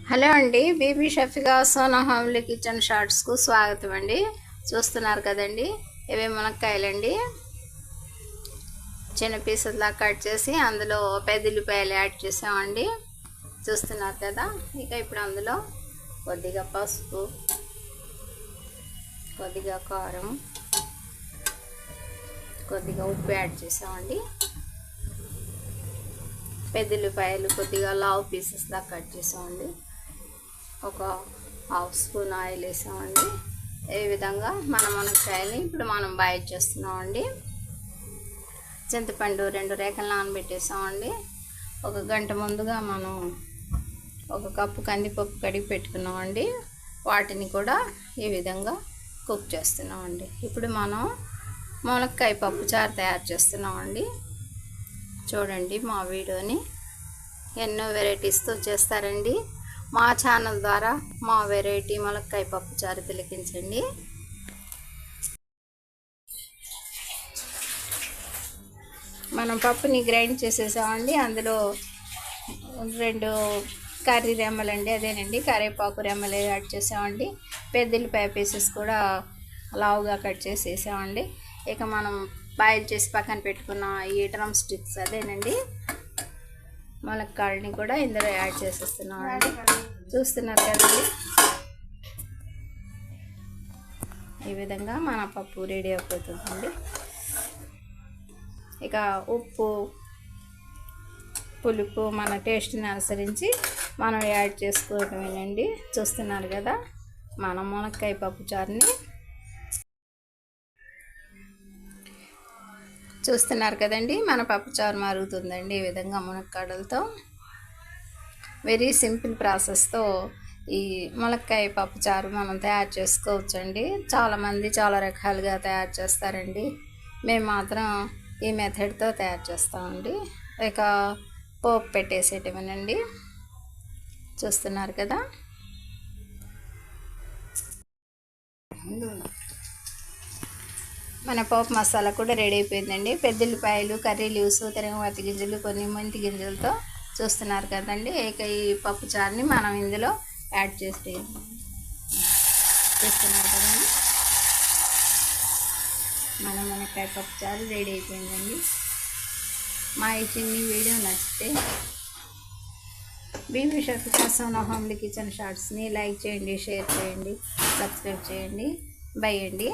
Hello అండి, Bibi Shafika Sona homely kitchen షార్ట్స్కు స్వాగతం అండి. చూస్తున్నారు కదండి, ఇవే మునక్కాయలండి. చిన్న పీసులా కట్ చేసి అందులో పెద్ద ఉల్లిపాయలు యాడ్ చేసామండి. చూస్తున్నారు కదా. ఇప్పుడు అందులో కొద్దిగా పసుపు, కొద్దిగా కారం, కొద్దిగా ఉప్పు యాడ్ చేసామండి. పెద్ద ఉల్లిపాయలు కొద్దిగా లావు పీసెస్లా కట్ చేసామండి. ఒక హాఫ్ స్పూన్ ఆయిల్ వేసామండి. ఈ విధంగా మునక్కాయని ఇప్పుడు మనం బాయిల్ చేస్తున్నామండి. చింతపండు 2 రేకలు నానబెట్టేసామండి. 1 గంట ముందుగా మనం 1 కప్పు కందిపప్పు కడిగి పెట్టుకున్నామండి. వాటిని కూడా ఈ విధంగా కుక్ చేస్తున్నామండి. ఇప్పుడు మనం మునక్కాయ పప్పుచారు తయారు చేస్తున్నామండి. చూడండి, మా వీడియోని ఎన్నో వెరైటీస్తో చేస్తారండి. మా ఛానల్ ద్వారా మా వెరైటీ మునక్కాయ పప్పుచారు తిలకించండి. మనం పప్పుని గ్రైండ్ చేసేసామండి. అందులో 2 కర్రీ రెమ్మలండి, అదేనండి కరివేపాకు రెమ్మలు యాడ్ చేసామండి. పెద్ద ఉల్లిపాయ పీసెస్ కూడా లావుగా కట్ చేసి వేసామండి. ఇక మనం బాయిల్ చేసి పక్కన పెట్టుకున్న ఈ డ్రమ్ స్టిక్స్, అదేనండి మునక్కాయని కూడా ఇందులో యాడ్ చేసేస్తున్నామండి. చూస్తున్నారు కదండి, ఈ విధంగా మన పప్పు రెడీ అయిపోతుందండి. ఇక ఉప్పు, పులుపు మన టేస్ట్ని అనుసరించి మనం యాడ్ చేసుకోవటమేనండి. చూస్తున్నారు కదా, మన మునక్కాయ పప్పుచారుని చూస్తున్నారు కదండి. మన పప్పుచారు మరుగుతుందండి ఈ విధంగా మునక్కాడలతో. వెరీ సింపుల్ ప్రాసెస్తో ఈ మునక్కాయ పప్పుచారు మనం తయారు చేసుకోవచ్చండి. చాలామంది చాలా రకాలుగా తయారు చేస్తారండి. మేము మాత్రం ఈ మెథడ్తో తయారు చేస్తామండి. ఇక పోపు పెట్టేసేటమేనండి. చూస్తున్నారు కదా. మన పోపు మసాలా కూడా రెడీ అయిపోయిందండి. పెద్ద ఉల్లిపాయలు, కర్రీ లీవ్స్, తిరగమాత గింజలు, కొన్ని మెంతి గింజలతో. చూస్తున్నారు కదండి. ఈ పప్పు చారుని మనం ఇందులో యాడ్ చేస్తున్నారు కదండి. మన మునక్కాయ పప్పు చారు రెడీ అయిపోయిందండి. మా ఈ చిన్ని వీడియో నచ్చితే బీబీ షఫికా సోనా హోమ్లీ కిచెన్ షార్ట్స్ని లైక్ చేయండి, షేర్ చేయండి, సబ్స్క్రైబ్ చేయండి. బై అండి.